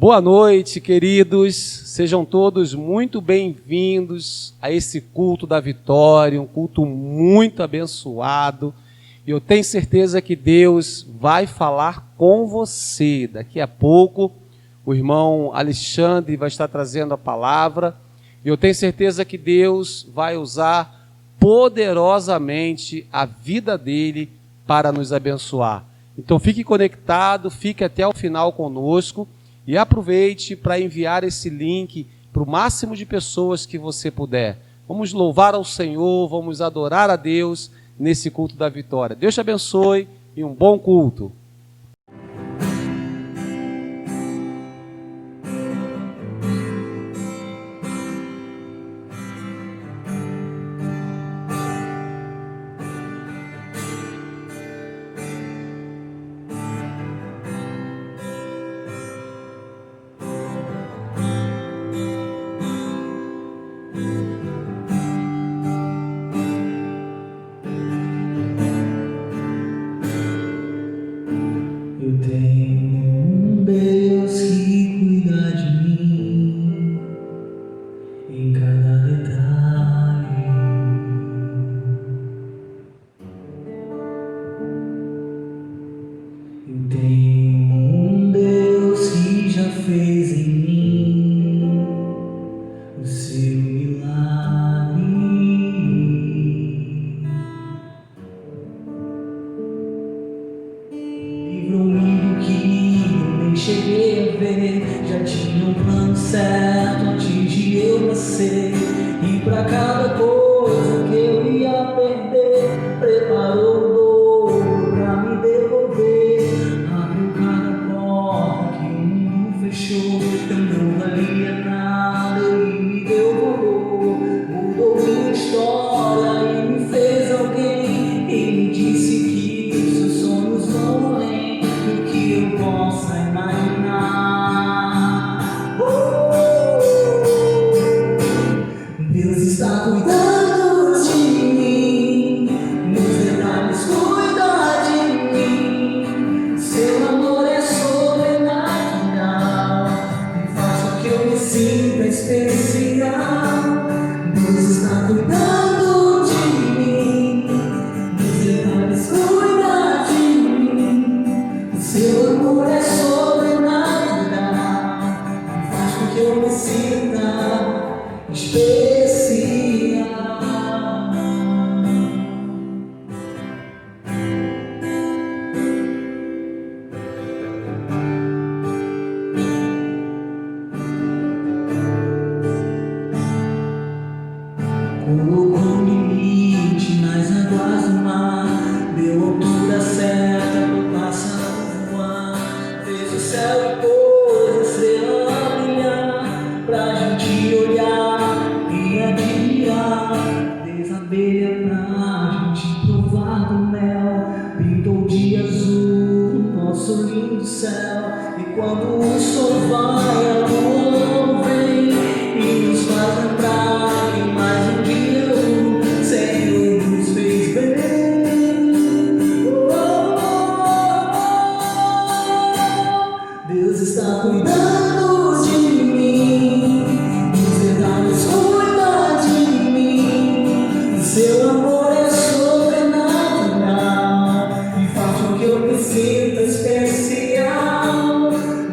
Boa noite, queridos. Sejam todos muito bem-vindos a esse culto da vitória, um culto muito abençoado. E eu tenho certeza que Deus vai falar com você. Daqui a pouco, o irmão Alexandre vai estar trazendo a palavra. E eu tenho certeza que Deus vai usar poderosamente a vida dele para nos abençoar. Então fique conectado, fique até o final conosco. E aproveite para enviar esse link para o máximo de pessoas que você puder. Vamos louvar ao Senhor, vamos adorar a Deus nesse culto da vitória. Deus te abençoe e um bom culto.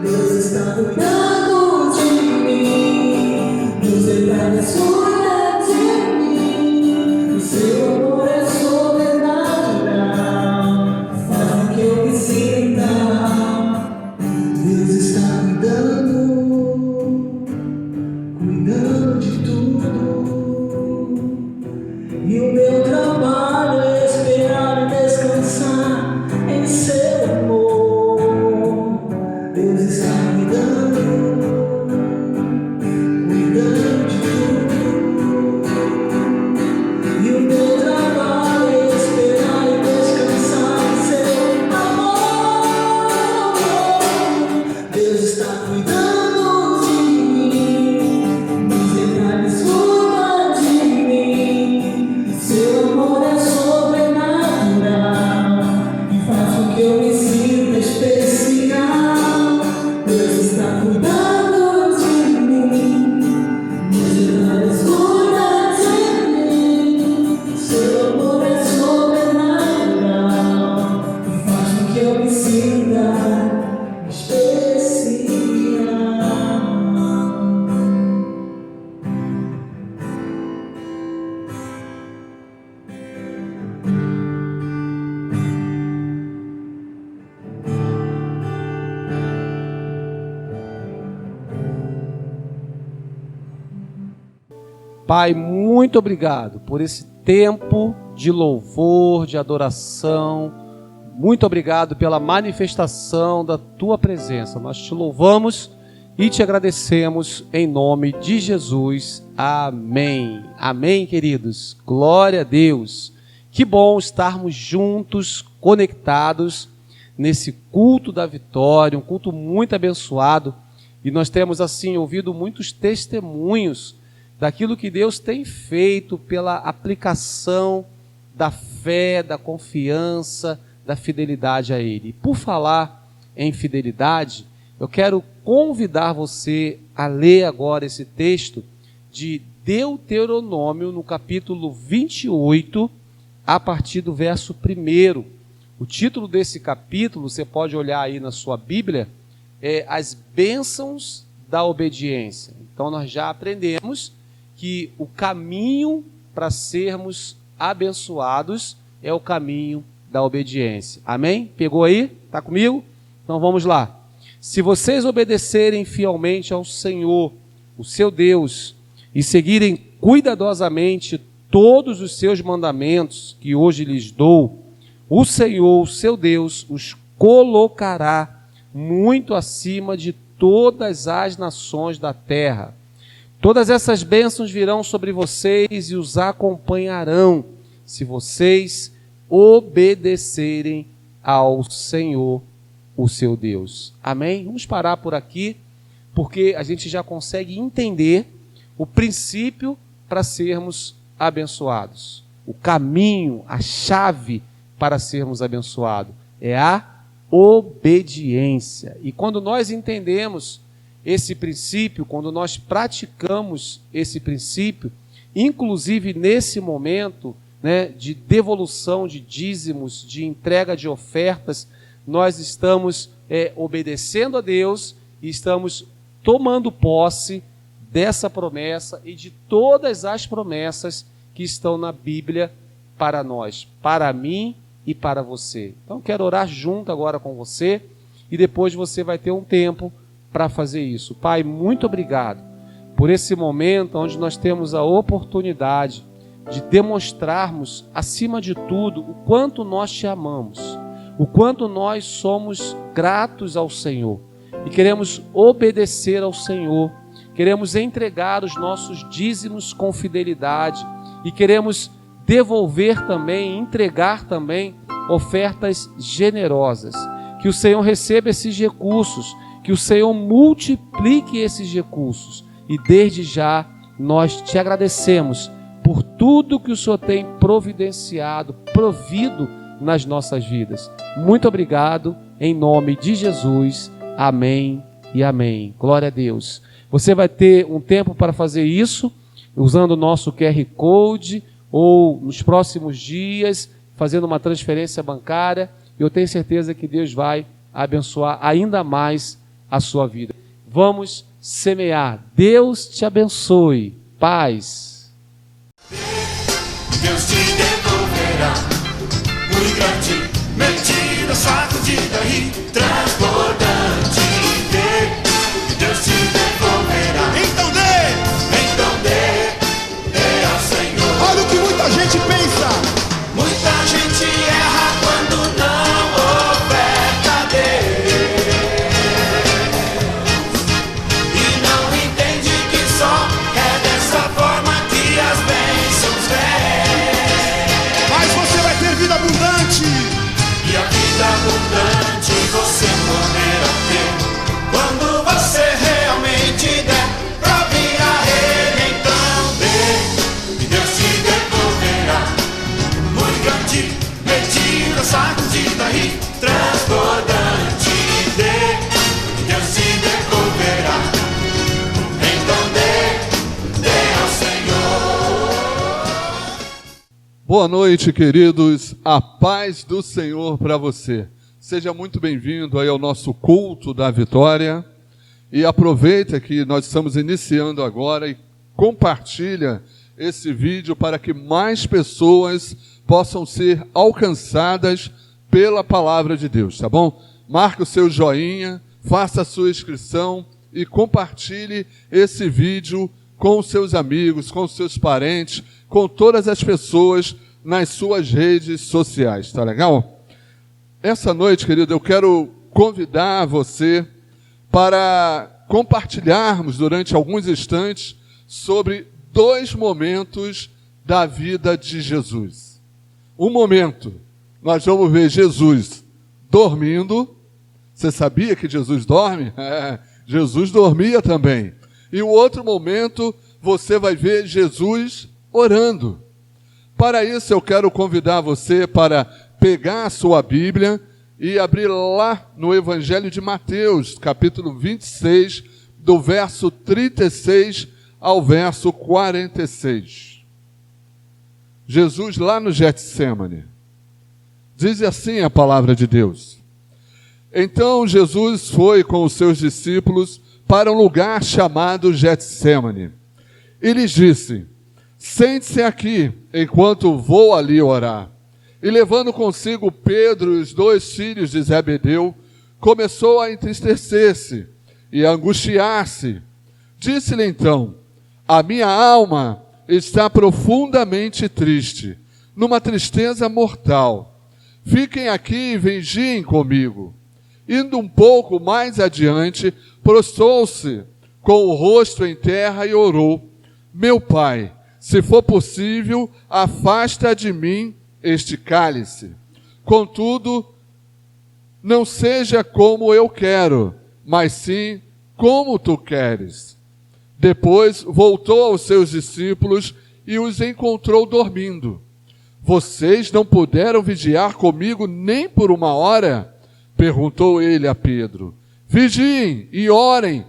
Deus está Pai, muito obrigado por esse tempo de louvor, de adoração. Muito obrigado pela manifestação da Tua presença. Nós te louvamos e te agradecemos em nome de Jesus. Amém. Amém, queridos. Glória a Deus. Que bom estarmos juntos, conectados nesse culto da vitória, um culto muito abençoado. E nós temos, assim, ouvido muitos testemunhos daquilo que Deus tem feito pela aplicação da fé, da confiança, da fidelidade a Ele. E por falar em fidelidade, eu quero convidar você a ler agora esse texto de Deuteronômio, no capítulo 28, a partir do verso 1. O título desse capítulo, você pode olhar aí na sua Bíblia, é As Bênçãos da Obediência. Então nós já aprendemos que o caminho para sermos abençoados é o caminho da obediência. Amém? Pegou aí? Está comigo? Então vamos lá. Se vocês obedecerem fielmente ao Senhor, o seu Deus, e seguirem cuidadosamente todos os seus mandamentos que hoje lhes dou, o Senhor, o seu Deus, os colocará muito acima de todas as nações da terra. Todas essas bênçãos virão sobre vocês e os acompanharão, se vocês obedecerem ao Senhor, o seu Deus. Amém? Vamos parar por aqui, porque a gente já consegue entender o princípio para sermos abençoados. O caminho, a chave para sermos abençoados é a obediência. E quando nós entendemos esse princípio, quando nós praticamos esse princípio, inclusive nesse momento, né, de devolução de dízimos, de entrega de ofertas, nós estamos obedecendo a Deus e estamos tomando posse dessa promessa e de todas as promessas que estão na Bíblia para nós, para mim e para você. Então quero orar junto agora com você e depois você vai ter um tempo para fazer isso. Pai, muito obrigado por esse momento onde nós temos a oportunidade de demonstrarmos, acima de tudo, o quanto nós te amamos, o quanto nós somos gratos ao Senhor e queremos obedecer ao Senhor, queremos entregar os nossos dízimos com fidelidade e queremos devolver também, entregar também ofertas generosas. Que o Senhor receba esses recursos, que o Senhor multiplique esses recursos e desde já nós te agradecemos por tudo que o Senhor tem providenciado, provido nas nossas vidas. Muito obrigado, em nome de Jesus. Amém e amém. Glória a Deus. Você vai ter um tempo para fazer isso, usando o nosso QR Code, ou nos próximos dias, fazendo uma transferência bancária. Eu tenho certeza que Deus vai abençoar ainda mais a sua vida. Vamos semear. Deus te abençoe. Paz. Deus te devolverá muito grande, mentira, sacudida e transbordante. Deus te devolverá. Então dê ao Senhor. Olha o que muita gente pensa. Muita gente erra quando não oferta a Deus e não entende que só é dessa forma que as bênçãos vêm. Mas você vai ter vida abundante. E a vida abundante você poderá ter quando você realmente der pra vir a Ele. Então dê, e Deus te devolverá muito grande, medida, sacudida e transbordante. Dê, e Deus te devolverá. Então dê ao Senhor. Boa noite, queridos. A paz do Senhor para você. Seja muito bem-vindo aí ao nosso culto da vitória. E aproveita que nós estamos iniciando agora e compartilha esse vídeo para que mais pessoas possam ser alcançadas pela palavra de Deus, tá bom? Marque o seu joinha, faça a sua inscrição e compartilhe esse vídeo com os seus amigos, com os seus parentes, com todas as pessoas nas suas redes sociais, tá legal? Essa noite, querido, eu quero convidar você para compartilharmos durante alguns instantes sobre 2 momentos da vida de Jesus. Um momento, nós vamos ver Jesus dormindo. Você sabia que Jesus dorme? Jesus dormia também. E o outro momento, você vai ver Jesus orando. Para isso, eu quero convidar você para pegar a sua Bíblia e abrir lá no Evangelho de Mateus, capítulo 26, do verso 36 ao verso 46. Jesus lá no Getsêmani. Diz assim a palavra de Deus. Então Jesus foi com os seus discípulos para um lugar chamado Getsêmani. E lhes disse: sente-se aqui, enquanto vou ali orar. E levando consigo Pedro e os 2 filhos de Zebedeu, começou a entristecer-se e a angustiar-se. Disse-lhe então: a minha alma está profundamente triste, numa tristeza mortal. Fiquem aqui e vigiem comigo. Indo um pouco mais adiante, prostrou-se com o rosto em terra e orou: meu pai, se for possível, afasta de mim este cálice. Contudo, não seja como eu quero, mas sim como tu queres. Depois voltou aos seus discípulos e os encontrou dormindo. Vocês não puderam vigiar comigo nem por 1 hora? Perguntou ele a Pedro. Vigiem e orem,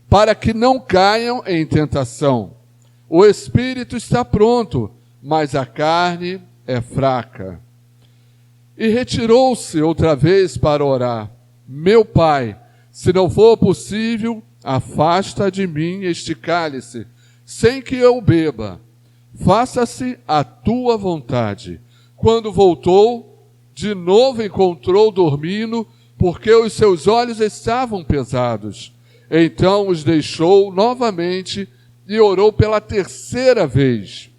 para que não caiam em tentação. O espírito está pronto, mas a carne é fraca. E retirou-se outra vez para orar. Meu pai, se não for possível, afasta de mim este cálice, sem que eu beba. Faça-se a tua vontade. Quando voltou, de novo encontrou dormindo, porque os seus olhos estavam pesados. Então os deixou novamente e orou pela 3ª vez,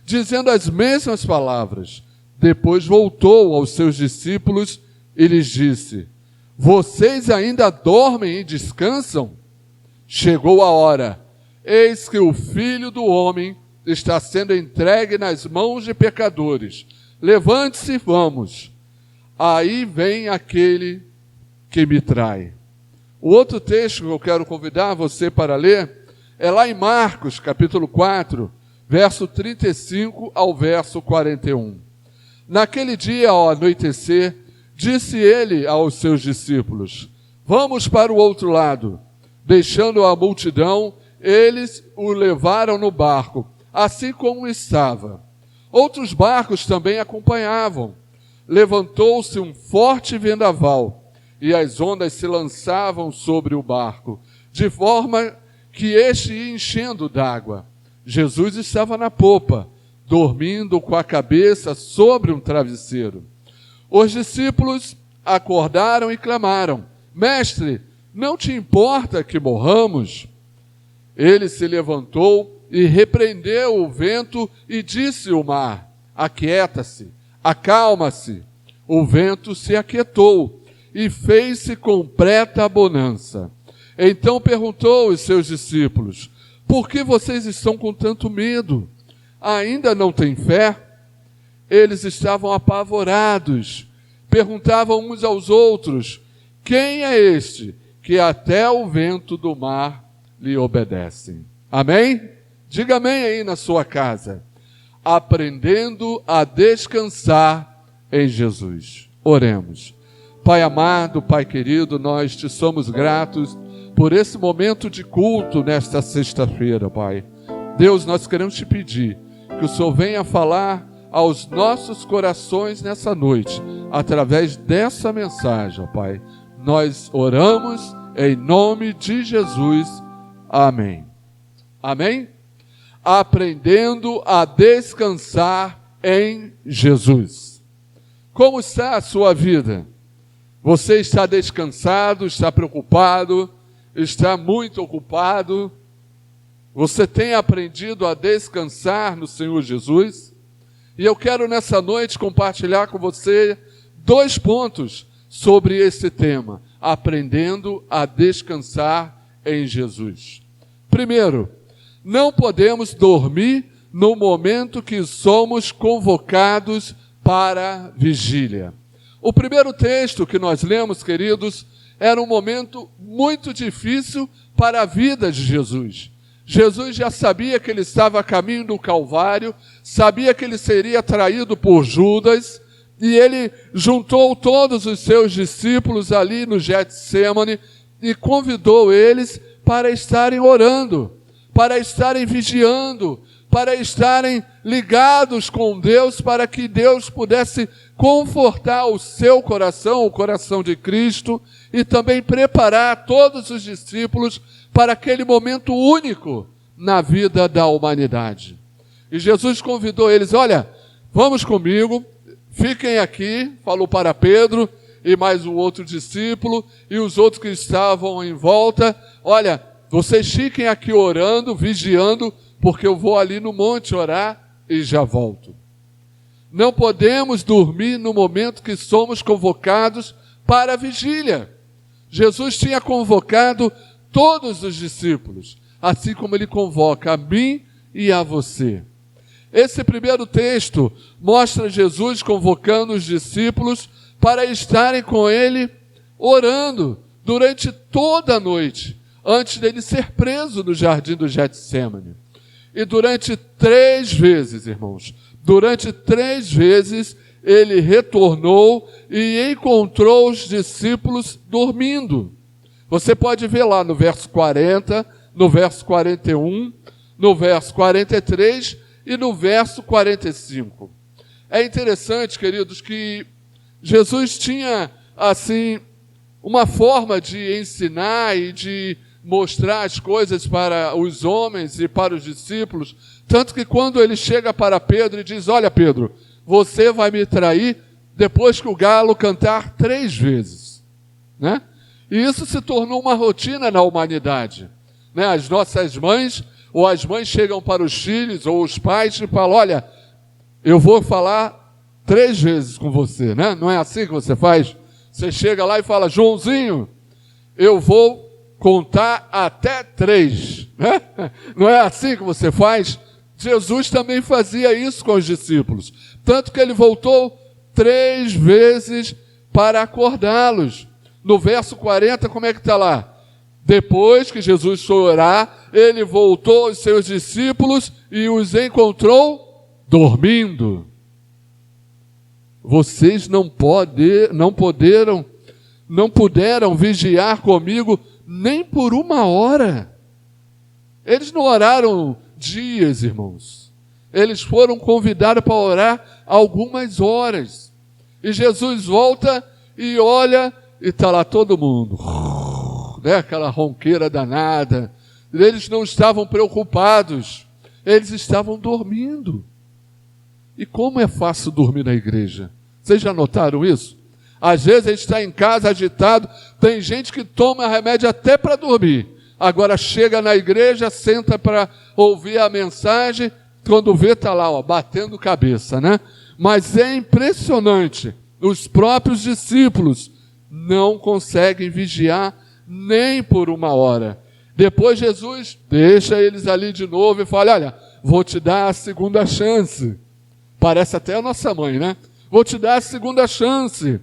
dizendo as mesmas palavras. Depois voltou aos seus discípulos e lhes disse: vocês ainda dormem e descansam? Chegou a hora, eis que o Filho do Homem está sendo entregue nas mãos de pecadores. Levante-se e vamos. Aí vem aquele que me trai. O outro texto que eu quero convidar você para ler é lá em Marcos, capítulo 4, verso 35 ao verso 41. Naquele dia, ao anoitecer, disse ele aos seus discípulos: vamos para o outro lado. Deixando a multidão, eles o levaram no barco, assim como estava. Outros barcos também acompanhavam. Levantou-se um forte vendaval, e as ondas se lançavam sobre o barco, de forma que este ia enchendo d'água. Jesus estava na popa, dormindo com a cabeça sobre um travesseiro. Os discípulos acordaram e clamaram: mestre, não te importa que morramos? Ele se levantou e repreendeu o vento e disse ao mar: aquieta-se, acalma-se. O vento se aquietou e fez-se completa bonança. Então perguntou aos seus discípulos: por que vocês estão com tanto medo? Ainda não têm fé? Eles estavam apavorados. Perguntavam uns aos outros: quem é este que até o vento do mar lhe obedece? Amém? Diga amém aí na sua casa. Aprendendo a descansar em Jesus. Oremos. Pai amado, Pai querido, nós te somos gratos por esse momento de culto nesta sexta-feira, Pai. Deus, nós queremos te pedir que o Senhor venha falar aos nossos corações nessa noite, através dessa mensagem, Pai. Nós oramos em nome de Jesus. Amém. Amém? Aprendendo a descansar em Jesus. Como está a sua vida? Você está descansado, está preocupado, está muito ocupado? Você tem aprendido a descansar no Senhor Jesus? E eu quero nessa noite compartilhar com você 2 pontos sobre esse tema, aprendendo a descansar em Jesus. Primeiro, não podemos dormir no momento que somos convocados para vigília. O primeiro texto que nós lemos, queridos, era um momento muito difícil para a vida de Jesus. Jesus já sabia que ele estava a caminho do Calvário, sabia que ele seria traído por Judas, e ele juntou todos os seus discípulos ali no Getsêmani e convidou eles para estarem orando, para estarem vigiando, para estarem ligados com Deus, para que Deus pudesse confortar o seu coração, o coração de Cristo, e também preparar todos os discípulos para aquele momento único na vida da humanidade. E Jesus convidou eles, olha, vamos comigo, fiquem aqui, falou para Pedro e mais um outro discípulo, e os outros que estavam em volta, olha, vocês fiquem aqui orando, vigiando, porque eu vou ali no monte orar e já volto. Não podemos dormir no momento que somos convocados para a vigília. Jesus tinha convocado todos os discípulos, assim como ele convoca a mim e a você. Esse primeiro texto mostra Jesus convocando os discípulos para estarem com ele orando durante toda a noite, antes dele ser preso no jardim do Getsêmani. E durante 3 vezes, irmãos, durante 3 vezes ele retornou e encontrou os discípulos dormindo. Você pode ver lá no verso 40, no verso 41, no verso 43 e no verso 45. É interessante, queridos, que Jesus tinha, assim, uma forma de ensinar e de mostrar as coisas para os homens e para os discípulos, tanto que quando ele chega para Pedro e diz, olha Pedro, você vai me trair depois que o galo cantar 3 vezes, né? E isso se tornou uma rotina na humanidade, né? As nossas mães, ou as mães chegam para os filhos, ou os pais e falam, olha, eu vou falar 3 vezes com você, né? Não é assim que você faz? Você chega lá e fala, Joãozinho, eu vou contar até 3, né? Não é assim que você faz? Jesus também fazia isso com os discípulos, tanto que ele voltou 3 vezes para acordá-los. No verso 40, como é que está lá? Depois que Jesus foi orar, ele voltou aos seus discípulos e os encontrou dormindo. Vocês não puderam vigiar comigo nem por 1 hora. Eles não oraram dias, irmãos. Eles foram convidados para orar algumas horas. E Jesus volta e olha e está lá todo mundo, né? Aquela ronqueira danada. Eles não estavam preocupados, eles estavam dormindo. E como é fácil dormir na igreja? Vocês já notaram isso? Às vezes a gente está em casa agitado, tem gente que toma remédio até para dormir. Agora chega na igreja, senta para ouvir a mensagem, quando vê está lá, ó, batendo cabeça, né? Mas é impressionante, os próprios discípulos não conseguem vigiar nem por 1 hora. Depois Jesus deixa eles ali de novo e fala, olha, vou te dar a segunda chance. Parece até a nossa mãe, né? Vou te dar a segunda chance.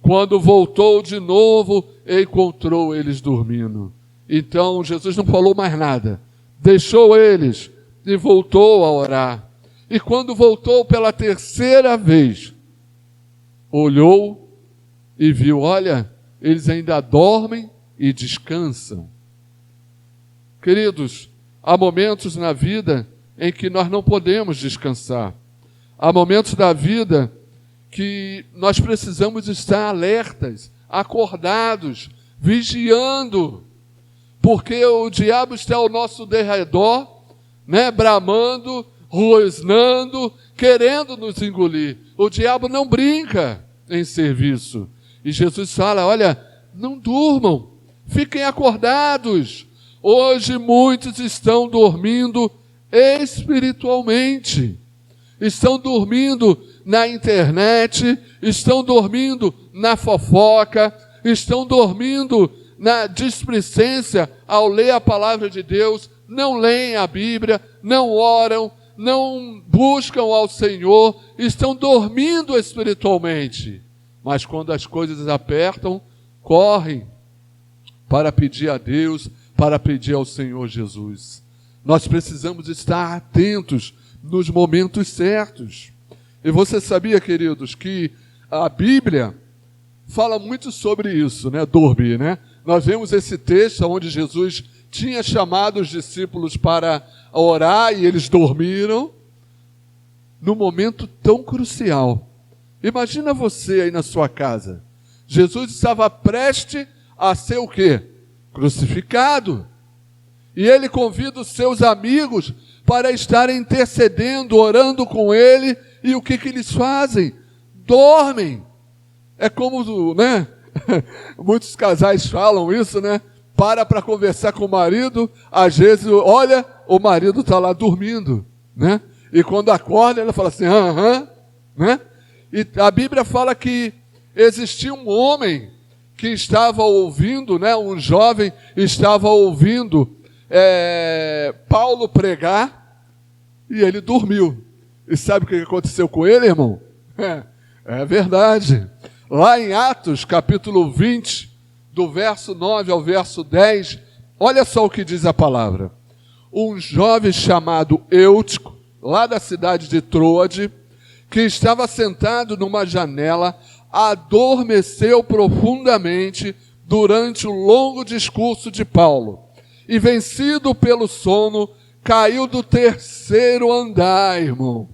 Quando voltou de novo, encontrou eles dormindo. Então Jesus não falou mais nada. Deixou eles e voltou a orar. E quando voltou pela 3ª vez, olhou e viu, olha, eles ainda dormem e descansam. Queridos, há momentos na vida em que nós não podemos descansar. Há momentos da vida que nós precisamos estar alertas, acordados, vigiando, porque o diabo está ao nosso derredor, né, bramando, rosnando, querendo nos engolir. O diabo não brinca em serviço. E Jesus fala, olha, não durmam, fiquem acordados, Hoje muitos estão dormindo espiritualmente. Estão dormindo na internet, estão dormindo na fofoca, estão dormindo na displicência ao ler a palavra de Deus, não leem a Bíblia, não oram, não buscam ao Senhor, estão dormindo espiritualmente. Mas quando as coisas apertam, correm para pedir a Deus, para pedir ao Senhor Jesus. Nós precisamos estar atentos nos momentos certos. E você sabia, queridos, que a Bíblia fala muito sobre isso, né? Dormir, né? Nós vemos esse texto onde Jesus tinha chamado os discípulos para orar e eles dormiram num momento tão crucial. Imagina você aí na sua casa. Jesus estava prestes a ser o quê? Crucificado. E ele convida os seus amigos para estarem intercedendo, orando com ele. E o que eles fazem? Dormem. É como, né? Muitos casais falam isso, né? Para conversar com o marido, às vezes, olha, o marido está lá dormindo, né? E quando acorda, ela fala assim, né? E a Bíblia fala que existia um homem que estava ouvindo, né? Um jovem estava ouvindo Paulo pregar e ele dormiu. E sabe o que aconteceu com ele, irmão? É verdade. Lá em Atos, capítulo 20, do verso 9 ao verso 10, olha só o que diz a palavra. Um jovem chamado Eutico, lá da cidade de Troade, que estava sentado numa janela, adormeceu profundamente durante o longo discurso de Paulo. E vencido pelo sono, caiu do terceiro andar, irmão.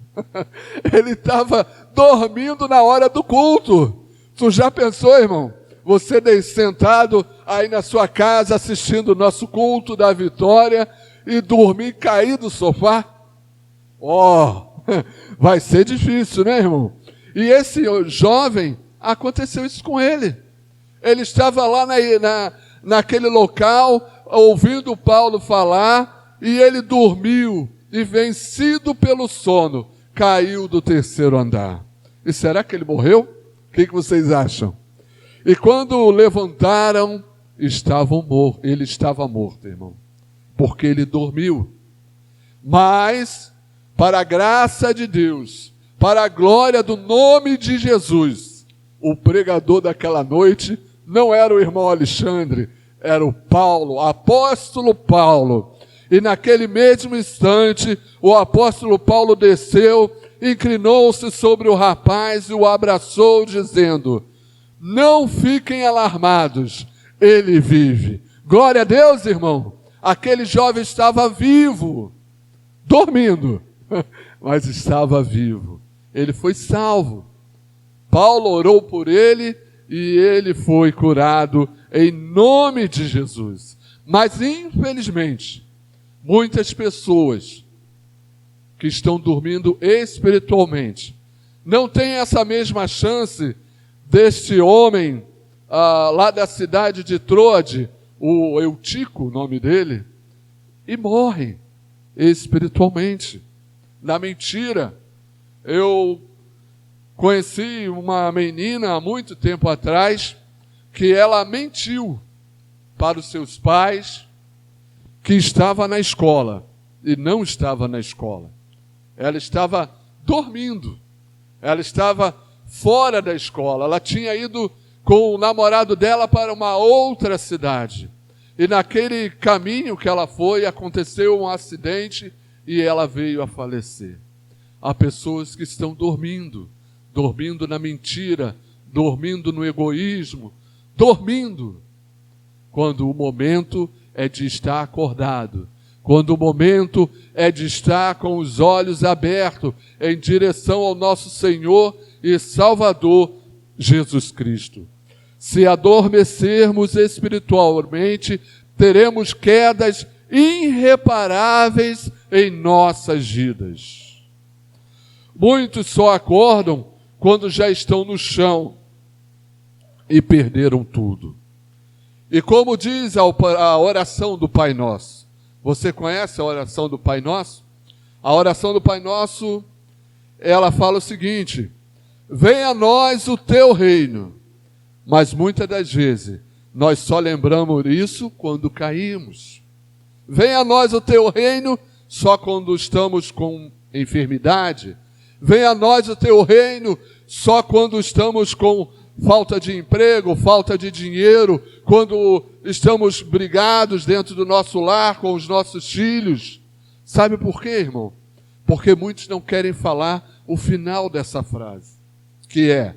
Ele estava dormindo na hora do culto. Tu já pensou, irmão? Você sentado aí na sua casa assistindo o nosso culto da vitória e dormir, cair do sofá? Vai ser difícil, né, irmão? E esse jovem, aconteceu isso com ele. Ele estava lá naquele local, ouvindo Paulo falar, e ele dormiu, e vencido pelo sono, caiu do terceiro andar. E será que ele morreu? O que vocês acham? E quando o levantaram, ele estava morto, irmão, porque ele dormiu. Mas, para a graça de Deus, para a glória do nome de Jesus, o pregador daquela noite não era o irmão Alexandre, era o Paulo, o apóstolo Paulo. E naquele mesmo instante, o apóstolo Paulo desceu, inclinou-se sobre o rapaz e o abraçou, dizendo: não fiquem alarmados, ele vive. Glória a Deus, irmão. Aquele jovem estava vivo, dormindo, mas estava vivo. Ele foi salvo. Paulo orou por ele e ele foi curado em nome de Jesus. Mas, infelizmente, muitas pessoas que estão dormindo espiritualmente não têm essa mesma chance deste homem lá da cidade de Troade, o Eutico, o nome dele, e morrem espiritualmente, na mentira. Eu conheci uma menina há muito tempo atrás, que ela mentiu para os seus pais que estava na escola, e não estava na escola. Ela estava dormindo, ela estava fora da escola, ela tinha ido com o namorado dela para uma outra cidade. E naquele caminho que ela foi, aconteceu um acidente e ela veio a falecer. Há pessoas que estão dormindo na mentira, dormindo no egoísmo, dormindo, quando o momento é de estar acordado, quando o momento é de estar com os olhos abertos em direção ao nosso Senhor e Salvador Jesus Cristo. Se adormecermos espiritualmente, teremos quedas irreparáveis em nossas vidas. Muitos só acordam quando já estão no chão e perderam tudo. E como diz a oração do Pai Nosso? Você conhece a oração do Pai Nosso? A oração do Pai Nosso, ela fala o seguinte: venha a nós o teu reino. Mas muitas das vezes, nós só lembramos isso quando caímos. Venha a nós o teu reino só quando estamos com enfermidade. Venha a nós o teu reino só quando estamos com falta de emprego, falta de dinheiro, quando estamos brigados dentro do nosso lar com os nossos filhos. Sabe por quê, irmão? Porque muitos não querem falar o final dessa frase, que é: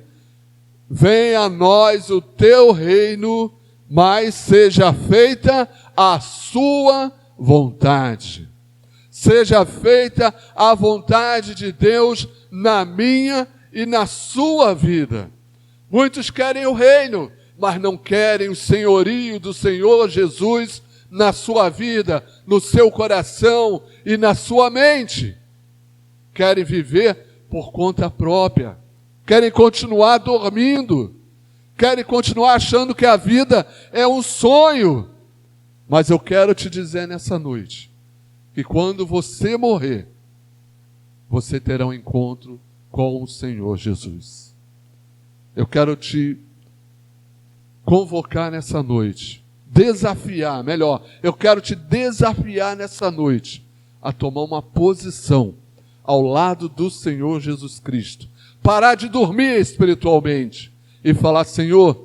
venha a nós o teu reino, mas seja feita a sua vontade. Seja feita a vontade de Deus na minha e na sua vida. Muitos querem o reino, mas não querem o senhorio do Senhor Jesus na sua vida, no seu coração e na sua mente. Querem viver por conta própria. Querem continuar dormindo. Querem continuar achando que a vida é um sonho. Mas eu quero te dizer nessa noite que quando você morrer, você terá um encontro com o Senhor Jesus. Eu quero te convocar nessa noite, eu quero te desafiar nessa noite a tomar uma posição ao lado do Senhor Jesus Cristo. Parar de dormir espiritualmente e falar: Senhor,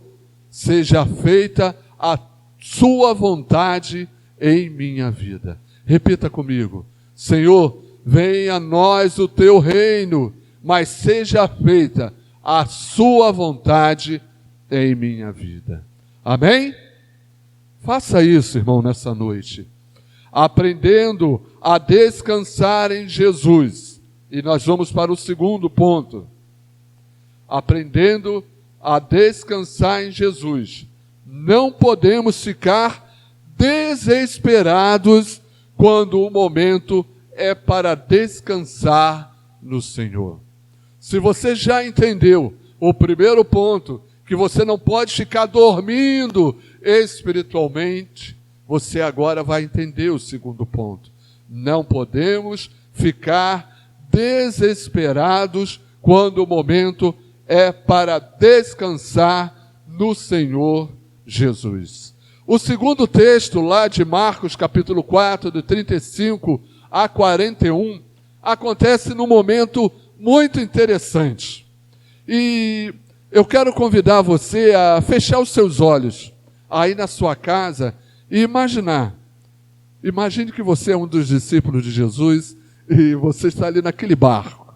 seja feita a sua vontade em minha vida. Repita comigo: Senhor, venha a nós o teu reino, mas seja feita a sua vontade em minha vida. Amém? Faça isso, irmão, nessa noite, aprendendo a descansar em Jesus. E nós vamos para o segundo ponto. Aprendendo a descansar em Jesus. Não podemos ficar desesperados quando o momento é para descansar no Senhor. Se você já entendeu o primeiro ponto, que você não pode ficar dormindo espiritualmente, você agora vai entender o segundo ponto. Não podemos ficar desesperados quando o momento é para descansar no Senhor Jesus. O segundo texto, lá de Marcos, capítulo 4, de 35 a 41, acontece num momento muito interessante. E eu quero convidar você a fechar os seus olhos aí na sua casa e imaginar. Imagine que você é um dos discípulos de Jesus e você está ali naquele barco.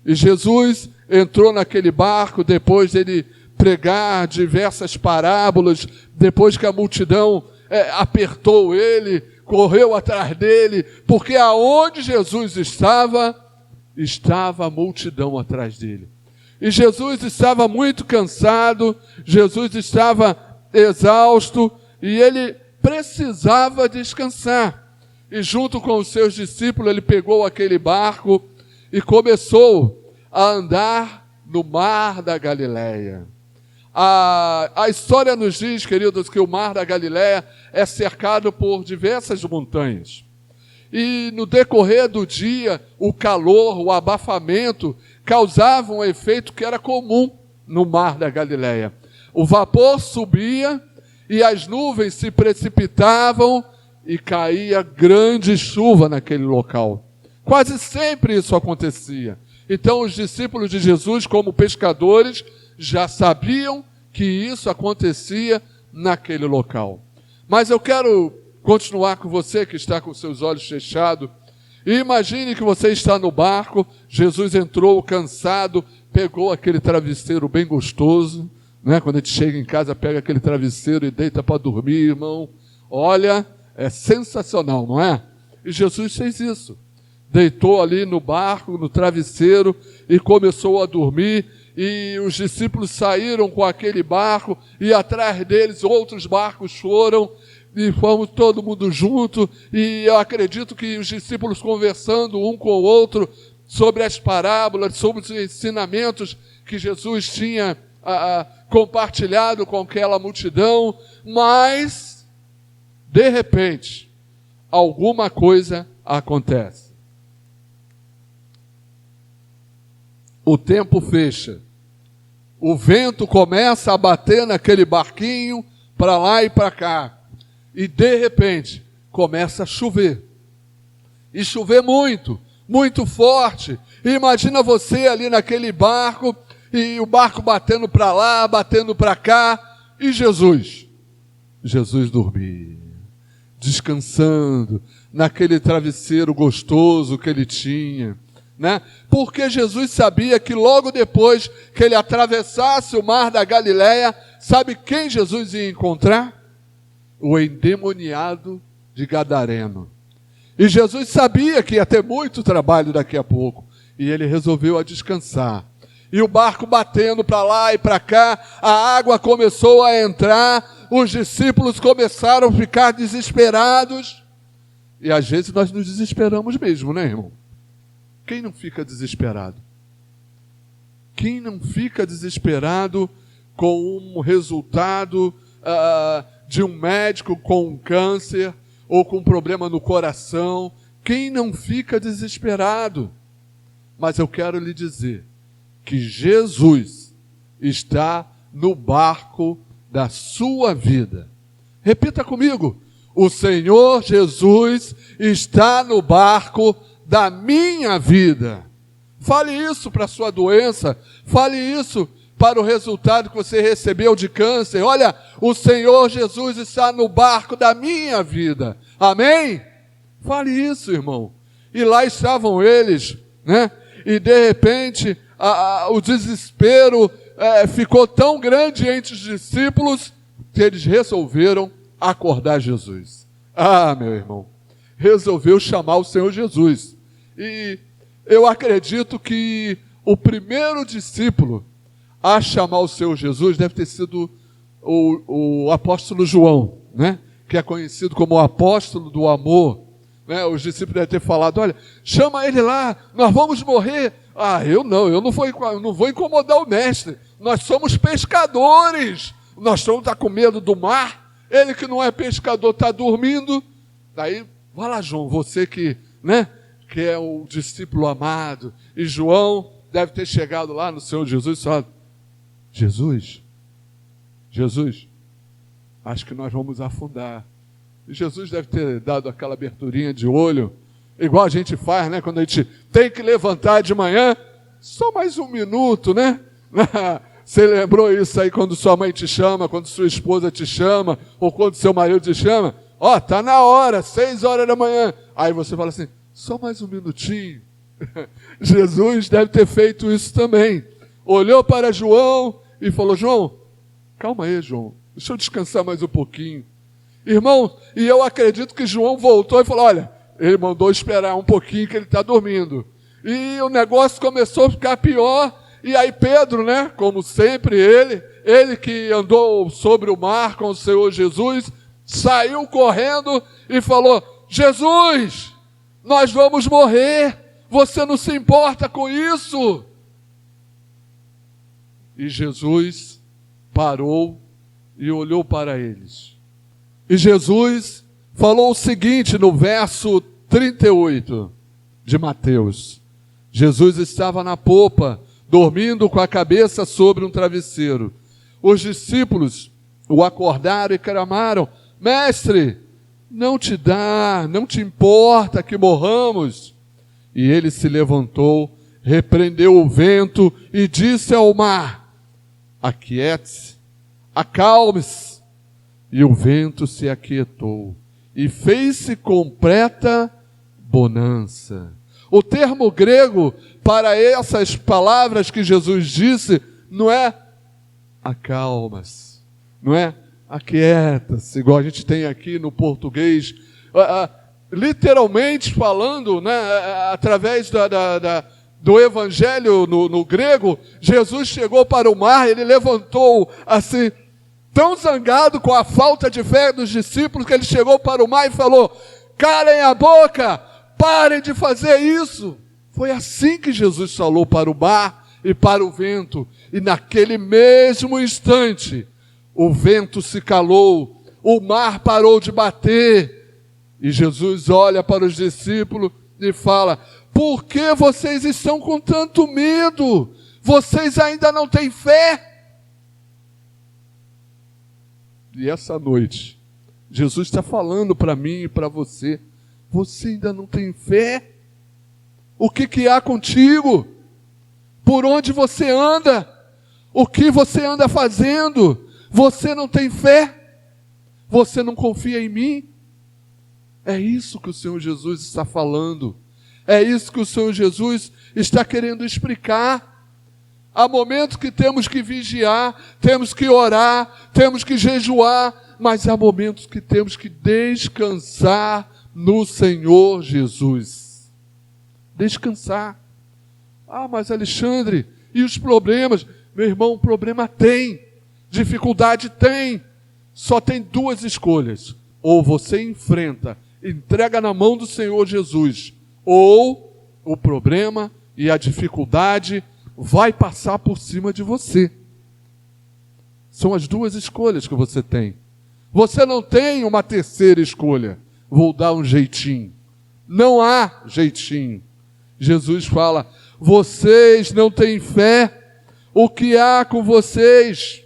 E Jesus entrou naquele barco depois dele pregar diversas parábolas, depois que a multidão apertou ele, correu atrás dele, porque aonde Jesus estava a multidão atrás dele. E Jesus estava muito cansado, Jesus estava exausto e ele precisava descansar. E junto com os seus discípulos ele pegou aquele barco e começou a andar no mar da Galileia. A história nos diz, queridos, que o mar da Galileia é cercado por diversas montanhas. E no decorrer do dia, o calor, o abafamento, causavam um efeito que era comum no mar da Galileia. O vapor subia e as nuvens se precipitavam e caía grande chuva naquele local. Quase sempre isso acontecia. Então os discípulos de Jesus, como pescadores, já sabiam que isso acontecia naquele local. Mas eu quero continuar com você que está com seus olhos fechados. E imagine que você está no barco, Jesus entrou cansado, pegou aquele travesseiro bem gostoso, né? Quando a gente chega em casa, pega aquele travesseiro e deita para dormir, irmão. Olha, é sensacional, não é? E Jesus fez isso. Deitou ali no barco, no travesseiro, e começou a dormir. E os discípulos saíram com aquele barco, e atrás deles outros barcos foram, e fomos todo mundo junto, e eu acredito que os discípulos conversando um com o outro sobre as parábolas, sobre os ensinamentos que Jesus tinha compartilhado com aquela multidão, mas, de repente, alguma coisa acontece. O tempo fecha. O vento começa a bater naquele barquinho, para lá e para cá. E, de repente, começa a chover. E chover muito, muito forte. E imagina você ali naquele barco, e o barco batendo para lá, batendo para cá. E Jesus dormia, descansando naquele travesseiro gostoso que ele tinha, né? Porque Jesus sabia que logo depois que ele atravessasse o mar da Galileia, sabe quem Jesus ia encontrar? O endemoniado de Gadareno. E Jesus sabia que ia ter muito trabalho daqui a pouco, e ele resolveu descansar. E o barco batendo para lá e para cá, a água começou a entrar, os discípulos começaram a ficar desesperados. E às vezes nós nos desesperamos mesmo, né, irmão? Quem não fica desesperado? Quem não fica desesperado com um resultado de um médico com um câncer ou com um problema no coração? Quem não fica desesperado? Mas eu quero lhe dizer que Jesus está no barco da sua vida. Repita comigo: o Senhor Jesus está no barco da minha vida. Fale isso para a sua doença, fale isso para o resultado que você recebeu de câncer. Olha, o Senhor Jesus está no barco da minha vida. Amém? Fale isso, irmão. E lá estavam eles, né? E de repente o desespero ficou tão grande entre os discípulos que eles resolveram acordar Jesus. Ah, meu irmão, resolveu chamar o Senhor Jesus. E eu acredito que o primeiro discípulo a chamar o Senhor Jesus deve ter sido o apóstolo João, né? Que é conhecido como o apóstolo do amor. Né? Os discípulos devem ter falado: olha, chama ele lá, nós vamos morrer. Ah, eu não vou incomodar o mestre. Nós somos pescadores, nós estamos com medo do mar. Ele que não é pescador está dormindo. Daí, vai lá, João, você que, né, que é o discípulo amado. E João deve ter chegado lá no Senhor Jesus e falado: Jesus, acho que nós vamos afundar. E Jesus deve ter dado aquela aberturinha de olho, igual a gente faz, né? Quando a gente tem que levantar de manhã, só mais um minuto, né? Você lembrou isso aí quando sua mãe te chama, quando sua esposa te chama, ou quando seu marido te chama? Ó, tá na hora, 6 horas da manhã. Aí você fala assim: só mais um minutinho. Jesus deve ter feito isso também. Olhou para João e falou: João, calma aí, João, deixa eu descansar mais um pouquinho. Irmão, e eu acredito que João voltou e falou: olha, ele mandou esperar um pouquinho que ele está dormindo. E o negócio começou a ficar pior. E aí Pedro, né, como sempre ele que andou sobre o mar com o Senhor Jesus, saiu correndo e falou: Jesus, nós vamos morrer, você não se importa com isso? E Jesus parou e olhou para eles. E Jesus falou o seguinte no verso 38 de Mateus. Jesus estava na popa, dormindo com a cabeça sobre um travesseiro. Os discípulos o acordaram e clamaram: Mestre, não te importa que morramos? E ele se levantou, repreendeu o vento e disse ao mar: aquiete-se, acalme-se. E o vento se aquietou e fez-se completa bonança. O termo grego para essas palavras que Jesus disse não é acalma-se, não é aquieta-se, igual a gente tem aqui no português. Literalmente falando, né, através do evangelho no grego, Jesus chegou para o mar, ele levantou assim, tão zangado com a falta de fé dos discípulos, que ele chegou para o mar e falou: calem a boca, parem de fazer isso. Foi assim que Jesus falou para o mar e para o vento, e naquele mesmo instante, o vento se calou, o mar parou de bater, e Jesus olha para os discípulos e fala: por que vocês estão com tanto medo? Vocês ainda não têm fé? E essa noite, Jesus está falando para mim e para você: você ainda não tem fé? O que há contigo? Por onde você anda? O que você anda fazendo? Você não tem fé? Você não confia em mim? É isso que o Senhor Jesus está falando. É isso que o Senhor Jesus está querendo explicar. Há momentos que temos que vigiar, temos que orar, temos que jejuar, mas há momentos que temos que descansar no Senhor Jesus. Descansar. Ah, mas Alexandre, e os problemas? Meu irmão, problema tem, dificuldade tem. Só tem duas escolhas: ou você enfrenta, entrega na mão do Senhor Jesus, ou o problema e a dificuldade vai passar por cima de você. São as duas escolhas que você tem. Você não tem uma terceira escolha: vou dar um jeitinho. Não há jeitinho. Jesus fala: vocês não têm fé? O que há com vocês?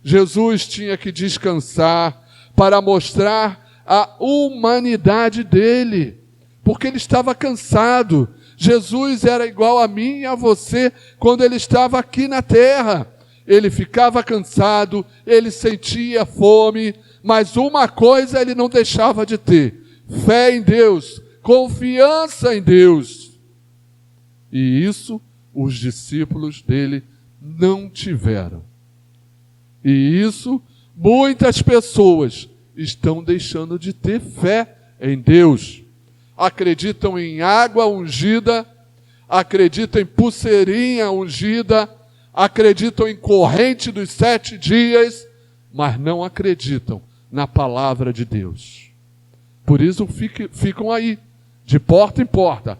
Jesus tinha que descansar para mostrar a humanidade dele, porque ele estava cansado. Jesus era igual a mim e a você quando ele estava aqui na terra. Ele ficava cansado, ele sentia fome, mas uma coisa ele não deixava de ter: fé em Deus, confiança em Deus. E isso os discípulos dele não tiveram. E isso muitas pessoas estão deixando de ter fé em Deus. Acreditam em água ungida, acreditam em pulseirinha ungida, acreditam em corrente dos 7 dias, mas não acreditam na palavra de Deus. Por isso ficam aí, de porta em porta,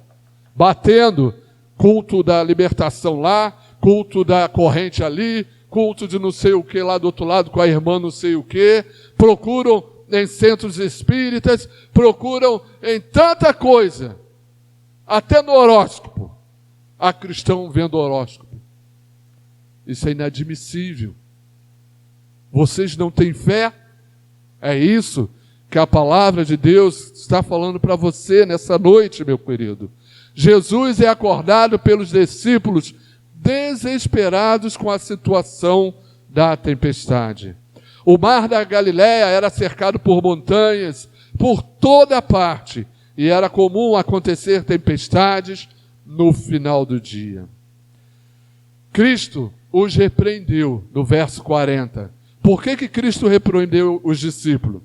batendo, culto da libertação lá, culto da corrente ali, culto de não sei o que lá do outro lado com a irmã não sei o que, procuram em centros espíritas, procuram em tanta coisa, até no horóscopo. Há cristão vendo horóscopo. Isso é inadmissível. Vocês não têm fé? É isso que a palavra de Deus está falando para você nessa noite, meu querido. Jesus é acordado pelos discípulos desesperados com a situação da tempestade. O mar da Galileia era cercado por montanhas, por toda parte, e era comum acontecer tempestades no final do dia. Cristo os repreendeu, no verso 40. Por que Cristo repreendeu os discípulos?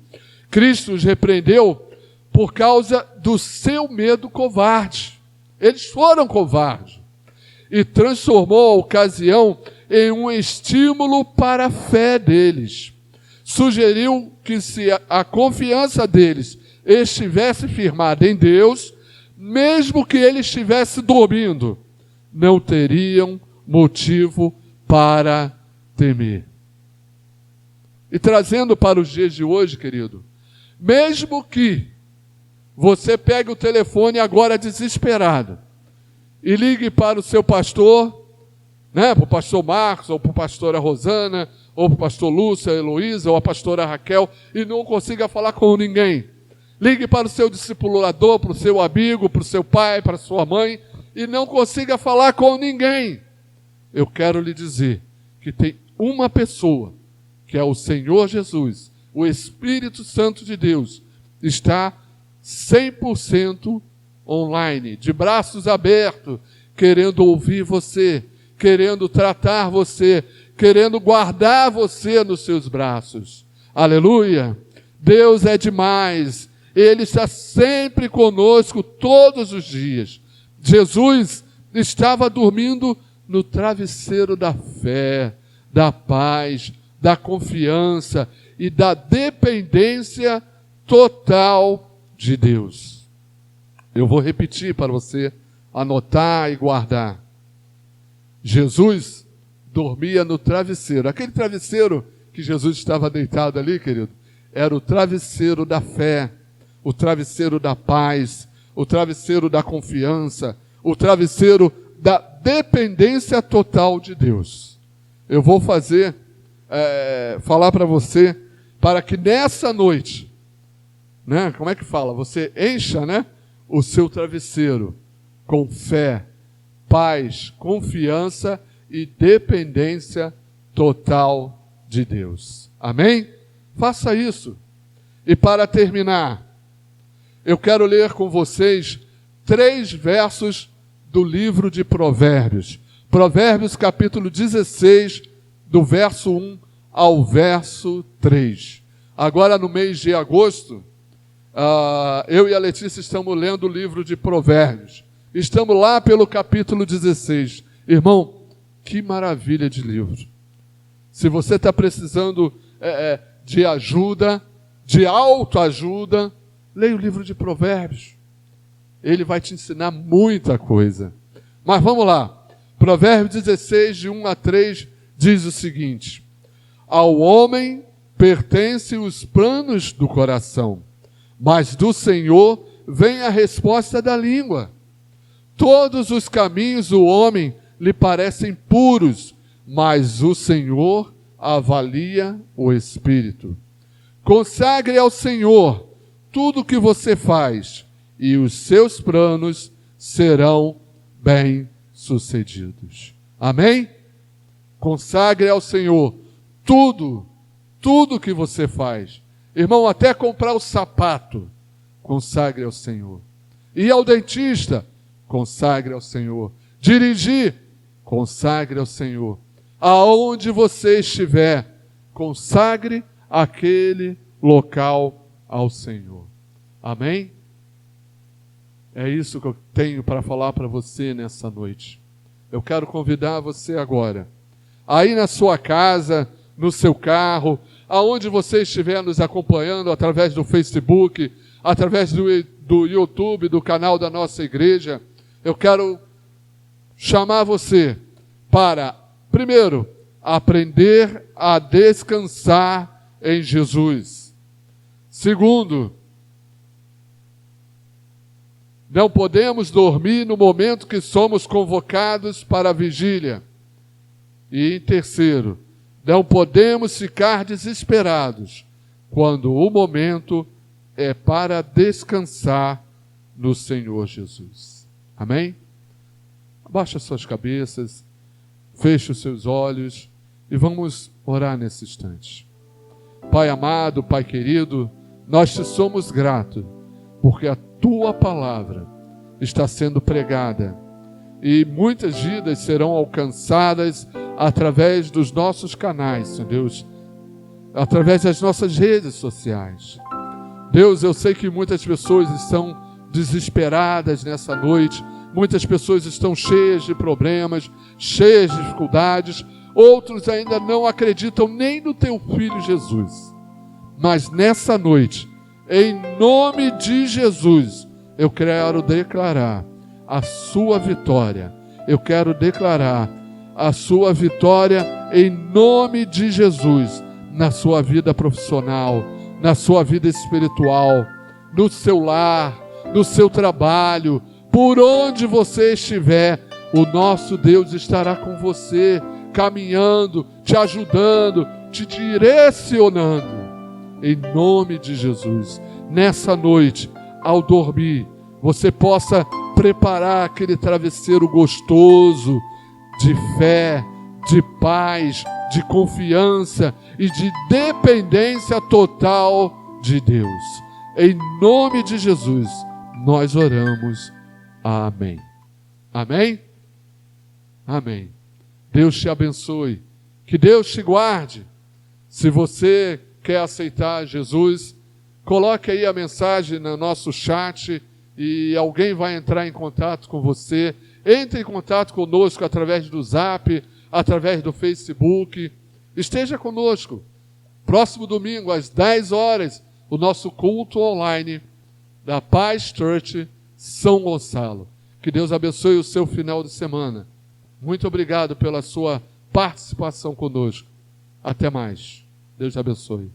Cristo os repreendeu por causa do seu medo covarde. Eles foram covardes. E transformou a ocasião em um estímulo para a fé deles. Sugeriu que se a confiança deles estivesse firmada em Deus, mesmo que ele estivesse dormindo, não teriam motivo para temer. E trazendo para os dias de hoje, querido, mesmo que você pegue o telefone agora desesperado e ligue para o seu pastor, né, para o pastor Marcos, ou para a pastora Rosana, ou para o pastor Lúcio, a Heloísa, ou a pastora Raquel, e não consiga falar com ninguém. Ligue para o seu discipulador, para o seu amigo, para o seu pai, para a sua mãe, e não consiga falar com ninguém. Eu quero lhe dizer que tem uma pessoa, que é o Senhor Jesus, o Espírito Santo de Deus, está 100% online, de braços abertos, querendo ouvir você, querendo tratar você, querendo guardar você nos seus braços. Aleluia! Deus é demais. Ele está sempre conosco todos os dias. Jesus estava dormindo no travesseiro da fé, da paz, da confiança e da dependência total de Deus. Eu vou repetir para você anotar e guardar. Jesus dormia no travesseiro. Aquele travesseiro que Jesus estava deitado ali, querido, era o travesseiro da fé, o travesseiro da paz, o travesseiro da confiança, o travesseiro da dependência total de Deus. Eu vou falar para você, para que nessa noite, né, como é que fala? Você encha, né, o seu travesseiro com fé, paz, confiança e dependência total de Deus. Amém? Faça isso. E para terminar, eu quero ler com vocês 3 versos do livro de Provérbios. Provérbios capítulo 16, do verso 1 ao verso 3. Agora no mês de agosto, eu e a Letícia estamos lendo o livro de Provérbios. Estamos lá pelo capítulo 16. Irmão, que maravilha de livro. Se você está precisando de ajuda, de autoajuda, leia o livro de Provérbios. Ele vai te ensinar muita coisa. Mas vamos lá. Provérbios 16, de 1 a 3, diz o seguinte: ao homem pertencem os planos do coração, mas do Senhor vem a resposta da língua. Todos os caminhos do homem lhe parecem puros, mas o Senhor avalia o espírito. Consagre ao Senhor tudo o que você faz, e os seus planos serão bem-sucedidos. Amém? Consagre ao Senhor tudo que você faz. Irmão, até comprar o sapato, consagre ao Senhor. Ir ao dentista, consagre ao Senhor. Dirigir, consagre ao Senhor. Aonde você estiver, consagre aquele local ao Senhor. Amém? É isso que eu tenho para falar para você nessa noite. Eu quero convidar você agora, aí na sua casa, no seu carro, aonde você estiver nos acompanhando através do Facebook, através do YouTube, do canal da nossa igreja, eu quero chamar você para, primeiro, aprender a descansar em Jesus. Segundo, não podemos dormir no momento que somos convocados para a vigília. E em terceiro, não podemos ficar desesperados quando o momento é para descansar no Senhor Jesus. Amém? Abaixa suas cabeças, feche os seus olhos e vamos orar nesse instante. Pai amado, Pai querido, nós te somos gratos, porque a Tua palavra está sendo pregada e muitas vidas serão alcançadas através dos nossos canais, Senhor Deus, através das nossas redes sociais. Deus, eu sei que muitas pessoas estão desesperadas nessa noite, muitas pessoas estão cheias de problemas, cheias de dificuldades, outros ainda não acreditam nem no Teu Filho Jesus. Mas nessa noite, em nome de Jesus, eu quero declarar a sua vitória. Eu quero declarar a sua vitória em nome de Jesus, na sua vida profissional, na sua vida espiritual, no seu lar, no seu trabalho, por onde você estiver, o nosso Deus estará com você, caminhando, te ajudando, te direcionando. Em nome de Jesus, nessa noite, ao dormir, você possa preparar aquele travesseiro gostoso de fé, de paz, de confiança e de dependência total de Deus. Em nome de Jesus, nós oramos. Amém. Amém? Amém. Deus te abençoe. Que Deus te guarde. Se você quer aceitar Jesus, coloque aí a mensagem no nosso chat e alguém vai entrar em contato com você. Entre em contato conosco através do Zap, através do Facebook. Esteja conosco. Próximo domingo, às 10 horas, o nosso culto online da Paz Church São Gonçalo. Que Deus abençoe o seu final de semana. Muito obrigado pela sua participação conosco. Até mais. Deus te abençoe.